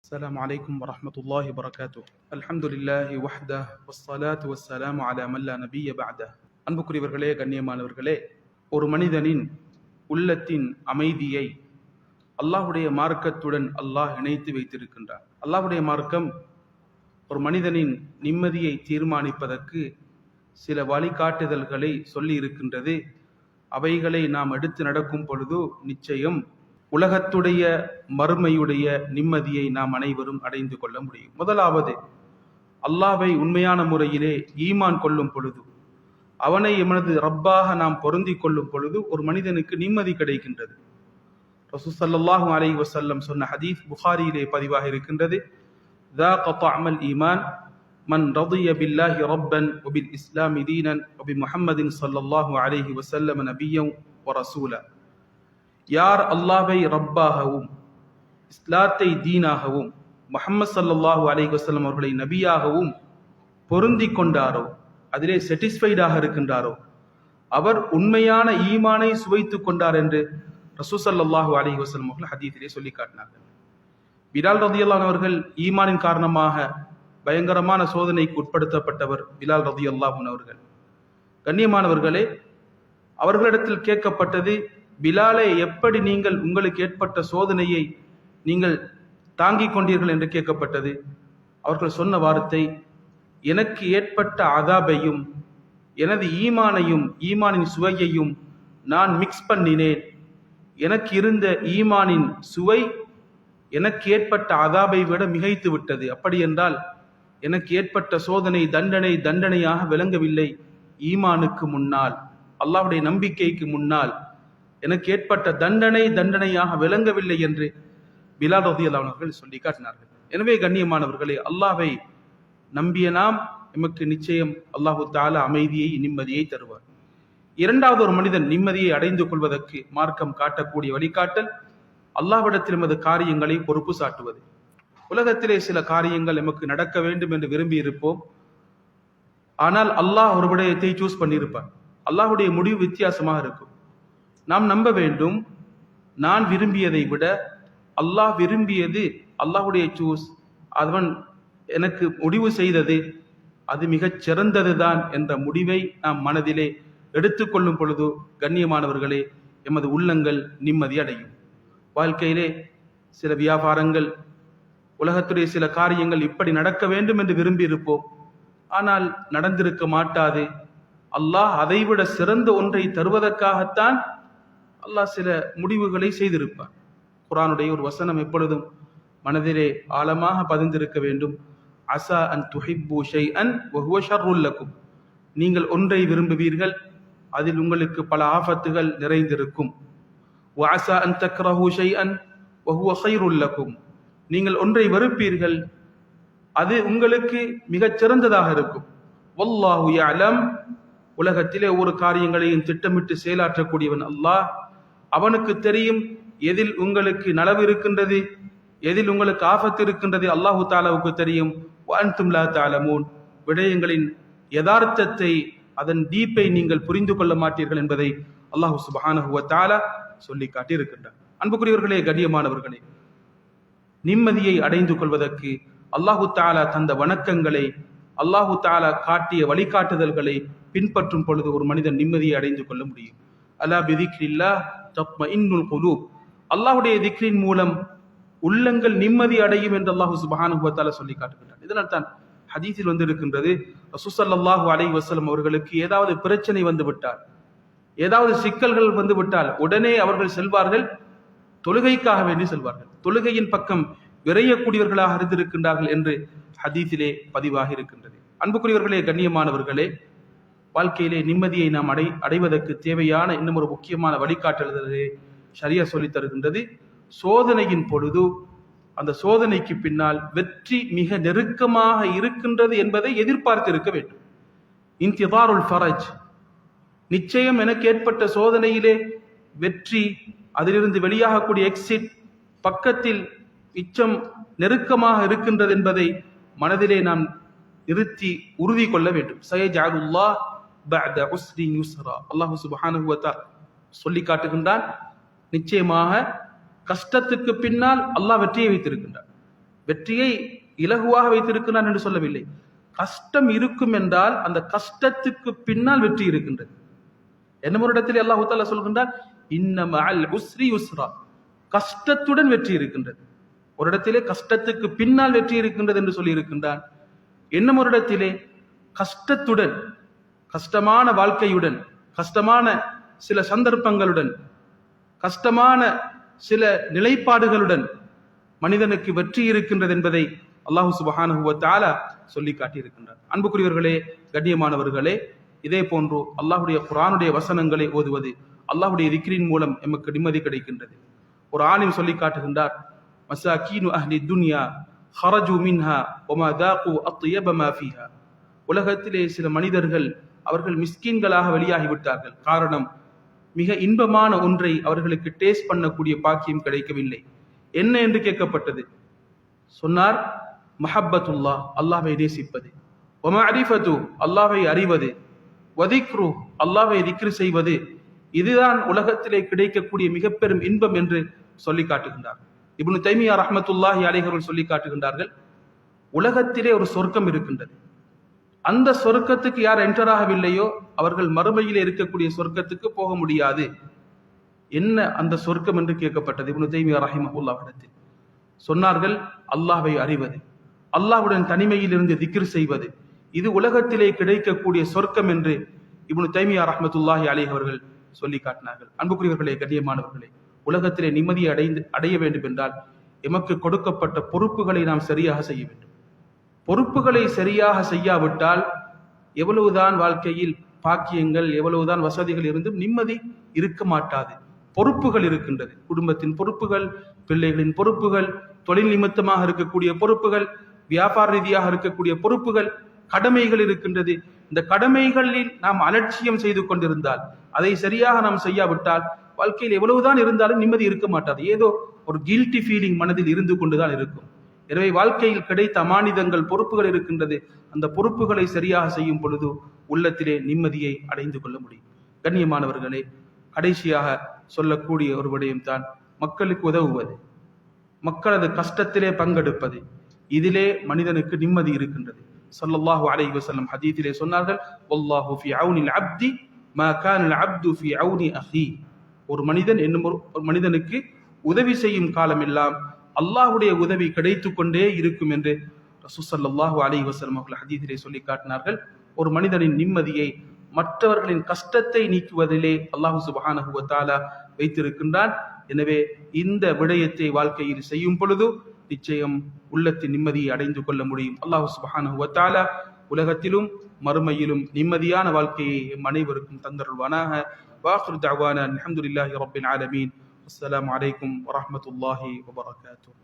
السلام عليكم ورحمة الله وبركاته. الحمد لله وحده والصلاة والسلام على من لا نبي بعده. அன்புக்குரியவர்களே, கண்ணியமானவர்களே, ஒரு மனிதனின் உள்ளத்தின் அமைதியை அல்லாஹ்வுடைய மார்க்கத்துடன் அல்லாஹ் இணைத்து வைத்திருக்கின்றார். அல்லாஹ்வுடைய மார்க்கம் ஒரு மனிதனின் நிம்மதியை தீர்மானிப்பதற்கு சில வழிகாட்டுதல்களை சொல்லி இருக்கின்றது. அவைகளை நாம் எடுத்து நடக்கும் பொழுது நிச்சயம் உலகத்துடைய மறுமையுடைய நிம்மதியை நாம் அனைவரும் அடைந்து கொள்ள முடியும். முதலாவது, அல்லாஹ்வை உண்மையான முறையிலே ஈமான் கொள்ளும் பொழுது, அவனை எமது ரப்பாக நாம் பொருந்தி கொள்ளும் பொழுது ஒரு மனிதனுக்கு நிம்மதி கிடைக்கின்றது. ரசூல் ஸல்லல்லாஹு அலைஹி வஸல்லம் சொன்ன ஹதீஸ் புகாரியிலே பதிவாக இருக்கின்றது. ذاق طعم الإيمان من رضي بالله ربا وبالإسلام دينا وبمحمد صلى الله عليه وسلم نبيا ورسولا. யார் அல்லாஹ்வை ரப்பாகவும் இஸ்லாத்தை தீனாகவும் முஹம்மது ஸல்லல்லாஹு அலைஹி வஸல்லம் அவர்களை நபியாகவும் பொருந்தி கொண்டாரோ, அதிலே சாட்டிஸ்ஃபைடாக இருக்கின்றாரோ, அவர் உண்மையான ஈமானை சுவைத்து கொண்டார் என்று ரசூல் ஸல்லல்லாஹு அலைஹி வஸல்லம் அவர்கள் ஹதீஸிலே சொல்லி காட்டினார்கள். பிலால் ரலியல்லாஹு அன்ஹு அவர்கள் ஈமானின் காரணமாக பயங்கரமான சோதனைக்கு உட்படுத்தப்பட்டவர் பிலால் ரலியல்லாஹு அன்ஹு அவர்கள். கண்ணியமானவர்களே, அவர்களிடத்தில் கேட்கப்பட்டது, பிலாலே, எப்படி நீங்கள் உங்களுக்கு ஏற்பட்ட சோதனையை நீங்கள் தாங்கிக் கொண்டீர்கள் என்று கேட்கப்பட்டது. அவர்கள் சொன்ன வார்த்தை, எனக்கு ஏற்பட்ட அதாபையும் எனது ஈமானையும் ஈமானின் சுவையையும் நான் மிக்ஸ் பண்ணினேன். எனக்கு இருந்த ஈமானின் சுவை எனக்கு ஏற்பட்ட அதாபை விட மிகைத்து விட்டது. அப்படி என்றால் எனக்கு ஏற்பட்ட சோதனை தண்டனையாக விளங்கவில்லை. ஈமானுக்கு முன்னால், அல்லாஹ்வுடைய நம்பிக்கைக்கு முன்னால் எனக்கு ஏற்பட்ட தண்டனையாக விளங்கவில்லை என்று பிலால் ரலியல்லாஹு அன்ஹு அவர்கள் சொல்லி காட்டினார்கள். எனவே கண்ணியமானவர்களே, அல்லாஹ்வை நம்பிய நாம், எமக்கு நிச்சயம் அல்லாஹு தஆலா அமைதியை, நிம்மதியை தருவார். இரண்டாவது, ஒரு மனிதன் நிம்மதியை அடைந்து கொள்வதற்கு மார்க்கம் காட்டக்கூடிய வழிகாட்டல், அல்லாஹ்விடத்தில் எமது காரியங்களை பொறுப்பு சாட்டுவது. உலகத்திலே சில காரியங்கள் எமக்கு நடக்க வேண்டும் என்று விரும்பி இருப்போம். ஆனால் அல்லாஹ் ஒரு விடயத்தை சூஸ் பண்ணியிருப்பார். அல்லாஹ்வுடைய முடிவு வித்தியாசமாக இருக்கும். நாம் நம்ப வேண்டும், நான் விரும்பியதை விட அல்லாஹ் விரும்பியது, அல்லாஹ்வுடைய சூஸ், அவன் எனக்கு முடிவு செய்தது, அது மிகச் சிறந்ததுதான் என்ற முடிவை நாம் மனதிலே எடுத்துக்கொள்ளும் பொழுது கண்ணியமானவர்களே, எமது உள்ளங்கள் நிம்மதி அடையும். வாழ்க்கையிலே சில வியாபாரங்கள், உலகத்துடைய சில காரியங்கள் இப்படி நடக்க வேண்டும் என்று விரும்பி இருப்போம். ஆனால் நடந்திருக்க மாட்டாது. அல்லாஹ் அதைவிட சிறந்த ஒன்றை தருவதற்காகத்தான் அல்லாஹ் சில முடிவுகளை செய்திருப்பார். குர்ஆனுடைய ஒரு வசனம் எப்பொழுதும் மனதிலே ஆழமாக பதிந்திருக்க வேண்டும். அஸா அன் துஹிப்பு ஷைஅன் வஹுவ ஷர்ருல் லக்கும். நீங்கள் ஒன்றை விரும்புவீர்கள், அதில் உங்களுக்கு பல ஆபத்துகள் நிறைந்திருக்கும். வஅஸா அன் தக்ரஹு ஷைஅன் வஹுவ கைருல் லக்கும். நீங்கள் ஒன்றை வெறுப்பீர்கள், அது உங்களுக்கு மிகச் சிறந்ததாக இருக்கும். வல்லாஹு யஅலம். உலகத்திலே ஒரு காரியங்களையும் திட்டமிட்டு செயலாற்றக்கூடியவன் அல்லாஹ். அவனுக்கு தெரியும் எதில் உங்களுக்கு நலவு இருக்கின்றது, எதில் உங்களுக்கு ஆபத்து இருக்கின்றது. அல்லாஹு தஆலாவுக்கு தெரியும். வஅன்தும் லா தஅலமூன். விடயங்களின் யதார்த்தத்தை, அதன் டீப்பை நீங்கள் புரிந்து கொள்ள மாட்டீர்கள் என்பதை அல்லாஹ் சுப்ஹானஹு வ தஆலா சொல்லி காட்டியிருக்கின்றார். அன்புக்குரியவர்களே, கண்ணியமானவர்களே, நிம்மதியை அடைந்து கொள்வதற்கு அல்லாஹு தஆலா தந்த வணக்கங்களை, அல்லாஹு தஆலா காட்டிய வழிகாட்டுதல்களை பின்பற்றும் பொழுது ஒரு மனிதன் நிம்மதியை அடைந்து கொள்ள முடியும். அலா பிதிக்ரில்லாஹ் தத்மஇன்னுல் குலூப். அல்லாஹ்வுடைய திக்ரின் மூலம் உள்ளங்கள் நிம்மதி அடையும் என்று அல்லாஹ் சுப்ஹானஹு வ தஆலா சொல்லி காட்டுகிறார். இதனால் தான் ஹதீஸில் வந்து இருக்கின்றது, ரசூல் ஸல்லல்லாஹு அலைஹி வஸல்லம் அவர்களுக்கு ஏதாவது பிரச்சனை வந்து விட்டால், ஏதாவது சிக்கல்கள் வந்து விட்டால் உடனே அவர்கள் செல்வார்கள், தொழுகைக்காக வேண்டி செல்வார்கள், தொழுகையின் பக்கம் விரையக்கூடியவர்களாக இருந்திருக்கின்றார்கள் என்று ஹதீஸிலே பதிவாக இருக்கின்றது. அன்புக்குரியவர்களே, கண்ணியமானவர்களே, வாழ்க்கையிலே நிம்மதியை நாம் அடைவதற்கு தேவையான இன்னும் ஒரு முக்கியமான வழிகாட்டுதலை ஷரியா சொல்லி தருகின்றது. சோதனையின் பொழுது அந்த சோதனைக்கு பின்னால் வெற்றி மிக நெருக்கமாக இருக்கின்றது என்பதை எதிர்பார்த்து இருக்க வேண்டும். இன்திதாருல் ஃபரஜ். நிச்சயம் எனக்கு ஏற்பட்ட சோதனையிலே வெற்றி, அதிலிருந்து வெளியாகக்கூடிய எக்ஸிட் பக்கத்தில் மிச்சம் நெருக்கமாக இருக்கின்றது என்பதை மனதிலே நாம் நிறுத்தி உறுதி கொள்ள வேண்டும். சயஜஅலுல்லாஹ் பஅத உஸ்ரி யுஸ்ரா. அல்லாஹ் சுப்ஹானஹு வ தஆலா சொல்லி காட்டுகின்றான், நிச்சயமாக கஷ்டத்துக்கு பின்னால் அல்லாஹ் வெற்றியை வைத்திருக்கின்றார். வெற்றியை இலகுவாக வைத்திருக்கிறான் என்று சொல்லவில்லை. கஷ்டம் இருக்கும் என்றால் அந்த கஷ்டத்துக்கு பின்னால் வெற்றி இருக்கின்றது. என்ன ஒரு இடத்தில் அல்லாஹ் தஆலா சொல்கின்றார், இன்ன மஅல் உஸ்ரி யுஸ்ரா, கஷ்டத்துடன் வெற்றி இருக்கின்றது. ஒரு இடத்திலே கஷ்டத்துக்கு பின்னால் வெற்றி இருக்கின்றது என்று சொல்லி இருக்கின்றான். இன்னும் ஒரு இடத்திலே கஷ்டத்துடன், கஷ்டமான வாழ்க்கையுடன், கஷ்டமான சில சந்தர்ப்பங்களுடன், கஷ்டமான சில நிலைப்பாடுகளுடன் மனிதனுக்கு வெற்றி இருக்கின்றது என்பதை அல்லாஹ் சுப்ஹானஹு வ தஆலா சொல்லி காட்டியிருக்கின்றார். அன்புக்குரியவர்களே, கண்ணியமானவர்களே, இதே போன்று அல்லாஹ்வுடைய குர்ஆனுடைய வசனங்களை ஓதுவது, அல்லாஹ்வுடைய திக்ரின் மூலம் எமக்கு நிம்மதி கிடைக்கின்றது. ஒரு ஆலிம் சொல்லி காட்டுகின்றார், மசாகீனு அஹ்லி துன்யா ஹரஜு மின்ஹா வமா தாகு அத்யப மா ஃபீஹா. உலகத்திலே சில மனிதர்கள் அவர்கள் மிஸ்கீன்களாக வெளியாகிவிட்டார்கள். காரணம், மிக இன்பமான ஒன்றை அவர்களுக்கு டேஸ்ட் பண்ணக்கூடிய பாக்கியம் கிடைக்கவில்லை. என்ன என்று கேட்கப்பட்டது. சொன்னார், மஹப்பத்துல்லாஹ், அல்லாஹ்வை நேசிப்பது, வமஅரிஃபத்து, அல்லாஹ்வை அறிவது, வதிக்ரு, அல்லாஹ்வை திக்ர் செய்வது, இதுதான் உலகத்திலே கிடைக்கக்கூடிய மிக பெரும் இன்பம் என்று சொல்லி காட்டுகின்றார். இப்னு தைமியா ரஹ்மத்துல்லாஹி அலைஹி அவர்கள் சொல்லி காட்டுகின்றார்கள், உலகத்திலே ஒரு சொர்க்கம் இருக்கின்றது. அந்த சொர்க்கத்துக்கு யார் என்டர் ஆகவில்லையோ அவர்கள் மறுமையிலே இருக்கக்கூடிய சொர்க்கத்துக்கு போக முடியாது. என்ன அந்த சொர்க்கம் என்று கேட்கப்பட்டது. இப்னு தைமியா ரஹிமஹுல்லாஹ் இடத்தில் சொன்னார்கள், அல்லாஹ்வை அறிவது, அல்லாஹ்வுடன் தனிமையில் இருந்து திக்ர் செய்வது, இது உலகத்திலே கிடைக்கக்கூடிய சொர்க்கம் என்று இப்னு தைமியா ரஹ்மத்துல்லாஹி அலைஹி அவர்கள் சொல்லி காட்டினார்கள். அன்புக்குரியவர்களே, கண்ணியமானவர்களே, உலகத்திலே நிம்மதியை அடைய வேண்டும் என்றால் எமக்கு கொடுக்கப்பட்ட பொறுப்புகளை நாம் சரியாக செய்ய வேண்டும். பொறுப்புகளை சரியாக செய்யாவிட்டால் எவ்வளவுதான் வாழ்க்கையில் பாக்கியங்கள், எவ்வளவுதான் வசதிகள் இருந்தும் நிம்மதி இருக்க மாட்டாது. பொறுப்புகள் இருக்கின்றது. குடும்பத்தின் பொறுப்புகள், பிள்ளைகளின் பொறுப்புகள், தொழில் நிமித்தமாக இருக்கக்கூடிய பொறுப்புகள், வியாபார ரீதியாக இருக்கக்கூடிய பொறுப்புகள், கடமைகள் இருக்கின்றது. இந்த கடமைகளில் நாம் அலட்சியம் செய்து கொண்டிருந்தால், அதை சரியாக நாம் செய்யாவிட்டால் வாழ்க்கையில் எவ்வளவுதான் இருந்தாலும் நிம்மதி இருக்க மாட்டாது. ஏதோ ஒரு கில்ட்டி ஃபீலிங் மனதில் இருந்து கொண்டுதான் இருக்கும். எனவே வாழ்க்கையில் கிடைத்த அமானிதங்கள், பொறுப்புகள் இருக்கின்றது. அந்த பொறுப்புகளை சரியாக செய்யும் பொழுது உள்ளத்திலே நிம்மதியை அடைந்து கொள்ள முடியும். கண்ணியமானவர்களே, கடைசியாக சொல்லக்கூடிய ஒரு விடயம் தான் மக்களுக்கு உதவுவது, மக்களது கஷ்டத்திலே பங்கெடுப்பது. இதிலே மனிதனுக்கு நிம்மதி இருக்கின்றது. ஸல்லல்லாஹு அலைஹி வஸல்லம் ஹதீஸிலே சொன்னார்கள், வல்லாஹு ஃபீ அவுனில் அப்தி மா கானல் அப்து ஃபீ அவுனி அஹீ. ஒரு மனிதன் என்னும் ஒரு மனிதனுக்கு உதவி செய்யும் காலமெல்லாம் அல்லாஹ்வுடைய உதவி கிடைத்துக் கொண்டே இருக்கும் என்று ரசூல் ஸல்லல்லாஹு அலைஹி வஸல்லம் அவர்கள் ஹதீஸிலே சொல்லி காட்டினார்கள். ஒரு மனிதனின் நிம்மதியை மற்றவர்களின் கஷ்டத்தை நீக்குவதிலே அல்லாஹ் சுப்ஹானஹு வ தஆலா வைத்திருக்கின்றான். எனவே இந்த விடயத்தை வாழ்க்கையில் செய்யும் பொழுது நிச்சயம் உள்ளத்தின் நிம்மதியை அடைந்து கொள்ள முடியும். அல்லாஹ் சுப்ஹானஹு வ தஆலா உலகத்திலும் மறுமையிலும் நிம்மதியான வாழ்க்கையை எம் அனைவருக்கும் தந்தருள்வானாக. வாஹிரு தஅவானா அல்ஹம்துலில்லாஹி ரப்பில் ஆலமீன். அஸ்ஸலாமு அலைக்கும் வரஹ்மத்துல்லாஹி வபரகாத்துஹு.